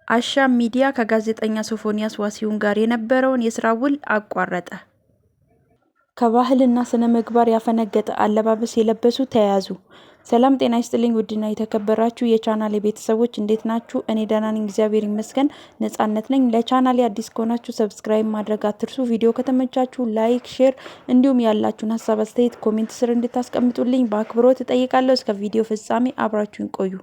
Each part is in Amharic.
አሻም ሚዲያ ከጋዜጠኛ ሶፎንያስ ዋሲሁን ጋር የነበረውን የስራ ውል አቋረጠ። ከባህልና ስነ ምግባር ያፈነገጠ አለባበስ የለበሱ ተያዙ። ሰላም ጤና ይስጥልኝ ውድና የተከበራችሁ የቻናሌ ቤተሰቦች እንዴት ናችሁ? እኔ ደህና ነኝ፣ እግዚአብሔር ይመስገን። ነጻነት ነኝ። ለቻናሌ አዲስ ከሆናችሁ ሰብስክራይብ ማድረግ አትርሱ። ቪዲዮ ከተመቻችሁ ላይክ፣ ሼር እንዲሁም ያላችሁን ሀሳብ አስተያየት ኮሜንት ስር እንድታስቀምጡልኝ በአክብሮት እጠይቃለሁ። እስከ ቪዲዮ ፍጻሜ አብራችሁን ቆዩ።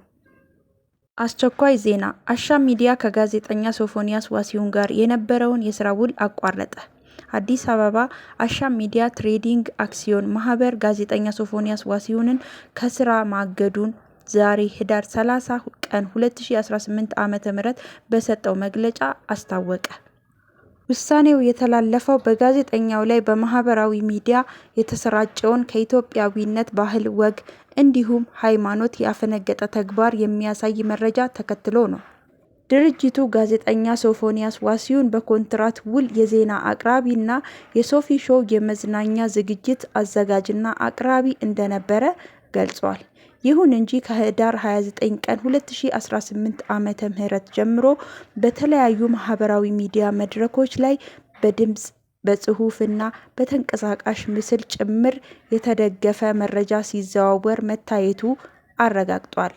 አስቸኳይ ዜና። አሻም ሚዲያ ከጋዜጠኛ ሶፎንያስ ዋሲሁን ጋር የነበረውን የስራ ውል አቋረጠ። አዲስ አበባ አሻም ሚዲያ ትሬዲንግ አክሲዮን ማህበር ጋዜጠኛ ሶፎንያስ ዋሲሁንን ከስራ ማገዱን ዛሬ ህዳር 30 ቀን 2018 ዓ.ም በሰጠው መግለጫ አስታወቀ። ውሳኔው የተላለፈው በጋዜጠኛው ላይ በማህበራዊ ሚዲያ የተሰራጨውን ከኢትዮጵያዊነት ባህል፣ ወግ እንዲሁም ሃይማኖት ያፈነገጠ ተግባር የሚያሳይ መረጃ ተከትሎ ነው። ድርጅቱ ጋዜጠኛ ሶፎንያስ ዋሲሁን በኮንትራት ውል የዜና አቅራቢና የሶፊ ሾው የመዝናኛ ዝግጅት አዘጋጅና አቅራቢ እንደነበረ ገልጿል። ይሁን እንጂ ከህዳር 29 ቀን 2018 ዓ.ም ጀምሮ በተለያዩ ማህበራዊ ሚዲያ መድረኮች ላይ በድምጽ በጽሁፍና በተንቀሳቃሽ ምስል ጭምር የተደገፈ መረጃ ሲዘዋወር መታየቱ አረጋግጧል።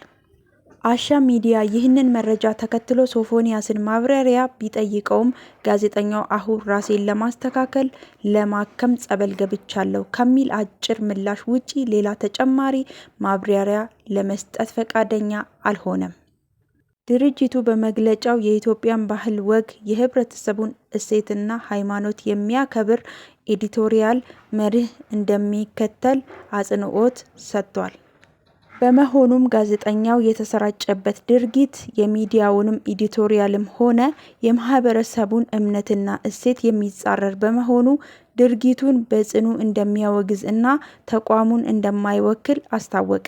አሻም ሚዲያ ይህንን መረጃ ተከትሎ ሶፎንያስን ማብራሪያ ቢጠይቀውም ጋዜጠኛው አሁን ራሴን ለማስተካከል ለማከም ጸበል ገብቻለሁ ከሚል አጭር ምላሽ ውጪ ሌላ ተጨማሪ ማብራሪያ ለመስጠት ፈቃደኛ አልሆነም። ድርጅቱ በመግለጫው የኢትዮጵያን ባህል፣ ወግ፣ የህብረተሰቡን እሴትና ሃይማኖት የሚያከብር ኤዲቶሪያል መርህ እንደሚከተል አጽንዖት ሰጥቷል። በመሆኑም ጋዜጠኛው የተሰራጨበት ድርጊት የሚዲያውንም ኤዲቶሪያልም ሆነ የማህበረሰቡን እምነትና እሴት የሚጻረር በመሆኑ ድርጊቱን በጽኑ እንደሚያወግዝ እና ተቋሙን እንደማይወክል አስታወቀ።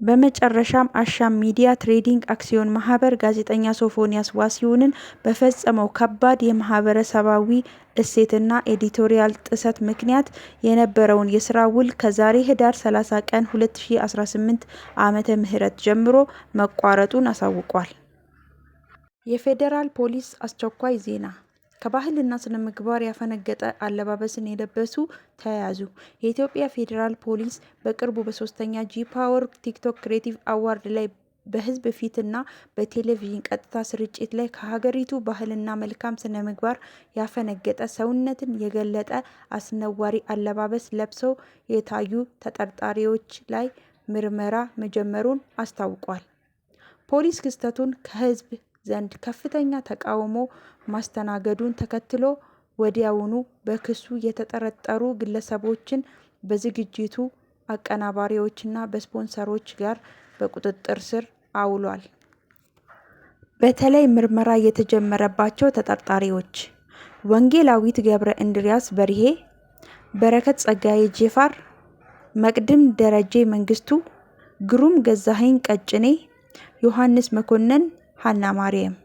በመጨረሻም አሻም ሚዲያ ትሬዲንግ አክሲዮን ማህበር ጋዜጠኛ ሶፎንያስ ዋሲሁንን በፈጸመው ከባድ የማህበረሰባዊ እሴትና ኤዲቶሪያል ጥሰት ምክንያት የነበረውን የስራ ውል ከዛሬ ህዳር 30 ቀን 2018 ዓ.ም ጀምሮ መቋረጡን አሳውቋል። የፌዴራል ፖሊስ አስቸኳይ ዜና። ከባህልና ስነ ምግባር ያፈነገጠ አለባበስን የለበሱ ተያዙ። የኢትዮጵያ ፌዴራል ፖሊስ በቅርቡ በ3ኛ ጂ-ፓወር ቲክቶክ ክሬቲቭ አዋርድ ላይ በህዝብ ፊትና በቴሌቪዥን ቀጥታ ስርጭት ላይ ከሀገሪቱ ባህልና መልካም ስነ ምግባር ያፈነገጠ ሰውነትን የገለጠ አስነዋሪ አለባበስ ለብሰው የታዩ ተጠርጣሪዎች ላይ ምርመራ መጀመሩን አስታውቋል። ፖሊስ ክስተቱን ከህዝብ ዘንድ ከፍተኛ ተቃውሞ ማስተናገዱን ተከትሎ ወዲያውኑ በክሱ የተጠረጠሩ ግለሰቦችን በዝግጅቱ አቀናባሪዎችና በስፖንሰሮች ጋር በቁጥጥር ስር አውሏል። በተለይ ምርመራ የተጀመረባቸው ተጠርጣሪዎች ወንጌላዊት ገብረ እንድሪያስ በርሄ፣ በረከት ጸጋዬ ጄፋር፣ መቅድም ደረጀ መንግስቱ፣ ግሩም ገዛኸኝ ቀጭኔ፣ ዮሐንስ መኮንን፣ ሀና ማርያም።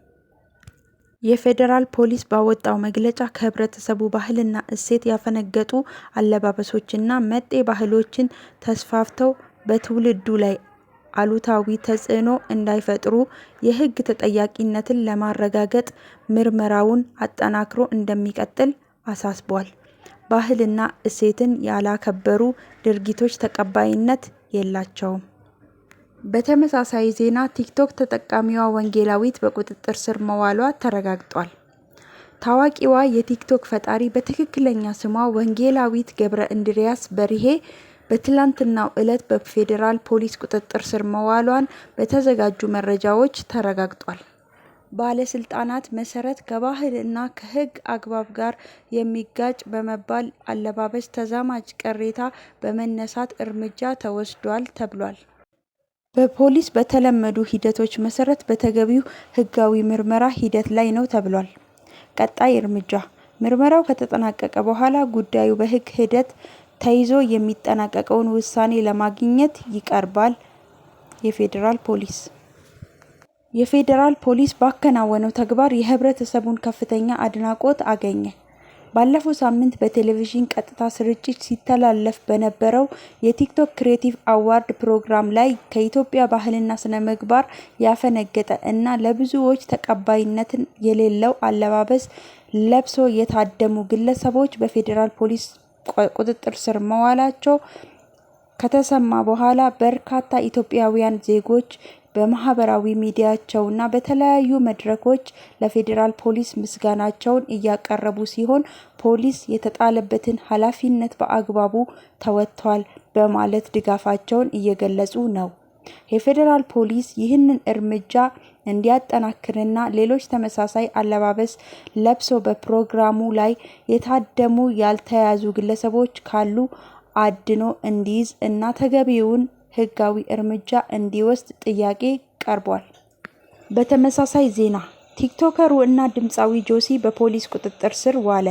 የፌዴራል ፖሊስ ባወጣው መግለጫ ከህብረተሰቡ ባህልና እሴት ያፈነገጡ አለባበሶችና መጤ ባህሎችን ተስፋፍተው በትውልዱ ላይ አሉታዊ ተጽዕኖ እንዳይፈጥሩ የህግ ተጠያቂነትን ለማረጋገጥ ምርመራውን አጠናክሮ እንደሚቀጥል አሳስቧል። ባህልና እሴትን ያላከበሩ ድርጊቶች ተቀባይነት የላቸውም። በተመሳሳይ ዜና ቲክቶክ ተጠቃሚዋ ወንጌላዊት በቁጥጥር ስር መዋሏ ተረጋግጧል። ታዋቂዋ የቲክቶክ ፈጣሪ በትክክለኛ ስሟ ወንጌላዊት ገብረ እንድሪያስ በርሄ በትላንትናው ዕለት በፌዴራል ፖሊስ ቁጥጥር ስር መዋሏን በተዘጋጁ መረጃዎች ተረጋግጧል። ባለስልጣናት መሰረት ከባህል እና ከህግ አግባብ ጋር የሚጋጭ በመባል አለባበስ ተዛማጅ ቅሬታ በመነሳት እርምጃ ተወስዷል ተብሏል። በፖሊስ በተለመዱ ሂደቶች መሰረት በተገቢው ህጋዊ ምርመራ ሂደት ላይ ነው ተብሏል። ቀጣይ እርምጃ ምርመራው ከተጠናቀቀ በኋላ ጉዳዩ በህግ ሂደት ተይዞ የሚጠናቀቀውን ውሳኔ ለማግኘት ይቀርባል። የፌዴራል ፖሊስ ባከናወነው ተግባር የህብረተሰቡን ከፍተኛ አድናቆት አገኘ። ባለፈው ሳምንት በቴሌቪዥን ቀጥታ ስርጭት ሲተላለፍ በነበረው የቲክቶክ ክሬቲቭ አዋርድ ፕሮግራም ላይ ከኢትዮጵያ ባህልና ስነ ምግባር ያፈነገጠ እና ለብዙዎች ተቀባይነት የሌለው አለባበስ ለብሶ የታደሙ ግለሰቦች በፌዴራል ፖሊስ ቁጥጥር ስር መዋላቸው ከተሰማ በኋላ በርካታ ኢትዮጵያውያን ዜጎች በማህበራዊ ሚዲያቸውና በተለያዩ መድረኮች ለፌዴራል ፖሊስ ምስጋናቸውን እያቀረቡ ሲሆን ፖሊስ የተጣለበትን ኃላፊነት በአግባቡ ተወጥቷል በማለት ድጋፋቸውን እየገለጹ ነው። የፌዴራል ፖሊስ ይህንን እርምጃ እንዲያጠናክርና ሌሎች ተመሳሳይ አለባበስ ለብሶ በፕሮግራሙ ላይ የታደሙ ያልተያዙ ግለሰቦች ካሉ አድኖ እንዲይዝ እና ተገቢውን ህጋዊ እርምጃ እንዲወስድ ጥያቄ ቀርቧል። በተመሳሳይ ዜና ቲክቶከሩ እና ድምፃዊ ጆሲ በፖሊስ ቁጥጥር ስር ዋለ።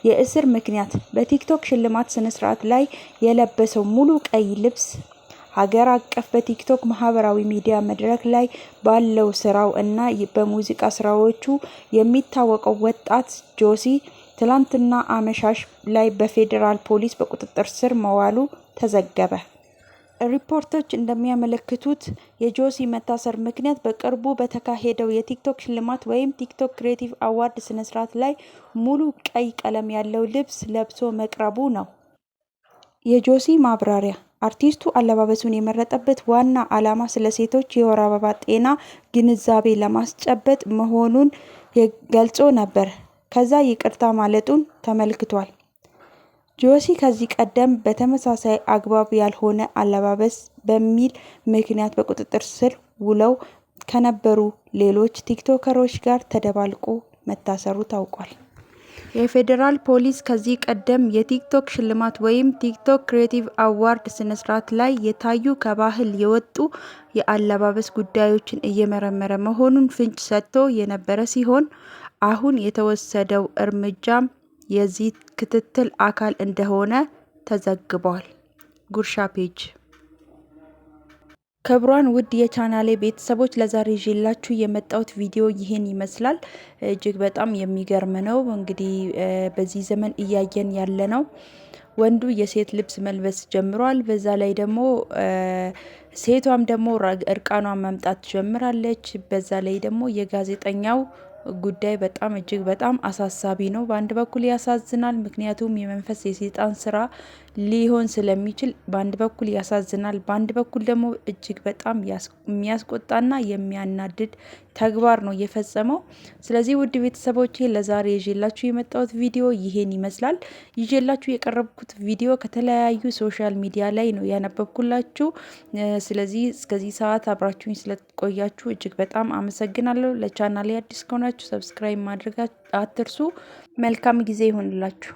የእስር ምክንያት በቲክቶክ ሽልማት ስነ ስርዓት ላይ የለበሰው ሙሉ ቀይ ልብስ ሀገር አቀፍ በቲክቶክ ማህበራዊ ሚዲያ መድረክ ላይ ባለው ስራው እና በሙዚቃ ስራዎቹ የሚታወቀው ወጣት ጆሲ ትላንትና አመሻሽ ላይ በፌዴራል ፖሊስ በቁጥጥር ስር መዋሉ ተዘገበ። ሪፖርቶች እንደሚያመለክቱት የጆሲ መታሰር ምክንያት በቅርቡ በተካሄደው የቲክቶክ ሽልማት ወይም ቲክቶክ ክሬቲቭ አዋርድ ስነ ስርዓት ላይ ሙሉ ቀይ ቀለም ያለው ልብስ ለብሶ መቅረቡ ነው። የጆሲ ማብራሪያ አርቲስቱ አለባበሱን የመረጠበት ዋና ዓላማ ስለ ሴቶች የወር አበባ ጤና ግንዛቤ ለማስጨበጥ መሆኑን ገልጾ ነበር። ከዛ ይቅርታ ማለቱን ተመልክቷል። ጆሲ ከዚህ ቀደም በተመሳሳይ አግባብ ያልሆነ አለባበስ በሚል ምክንያት በቁጥጥር ስር ውለው ከነበሩ ሌሎች ቲክቶከሮች ጋር ተደባልቆ መታሰሩ ታውቋል። የፌዴራል ፖሊስ ከዚህ ቀደም የቲክቶክ ሽልማት ወይም ቲክቶክ ክሬቲቭ አዋርድ ስነስርዓት ላይ የታዩ ከባህል የወጡ የአለባበስ ጉዳዮችን እየመረመረ መሆኑን ፍንጭ ሰጥቶ የነበረ ሲሆን አሁን የተወሰደው እርምጃም የዚህ ክትትል አካል እንደሆነ ተዘግቧል። ጉርሻ ፔጅ። ክቡራን ውድ የቻናሌ ቤተሰቦች ለዛሬ ይዤላችሁ የመጣሁት ቪዲዮ ይህን ይመስላል። እጅግ በጣም የሚገርም ነው። እንግዲህ በዚህ ዘመን እያየን ያለ ነው። ወንዱ የሴት ልብስ መልበስ ጀምሯል። በዛ ላይ ደግሞ ሴቷም ደግሞ እርቃኗን መምጣት ጀምራለች። በዛ ላይ ደግሞ የጋዜጠኛው ጉዳይ በጣም እጅግ በጣም አሳሳቢ ነው። በአንድ በኩል ያሳዝናል፣ ምክንያቱም የመንፈስ የሰይጣን ስራ ሊሆን ስለሚችል በአንድ በኩል ያሳዝናል። በአንድ በኩል ደግሞ እጅግ በጣም የሚያስቆጣና የሚያናድድ ተግባር ነው የፈጸመው። ስለዚህ ውድ ቤተሰቦቼ ለዛሬ ይዤላችሁ የመጣሁት ቪዲዮ ይሄን ይመስላል። ይዤላችሁ የቀረብኩት ቪዲዮ ከተለያዩ ሶሻል ሚዲያ ላይ ነው ያነበብኩላችሁ። ስለዚህ እስከዚህ ሰዓት አብራችሁኝ ስለቆያችሁ እጅግ በጣም አመሰግናለሁ። ለቻናሌ አዲስ ከሆናችሁ ሰብስክራይብ ማድረግ አትርሱ። መልካም ጊዜ ይሆንላችሁ።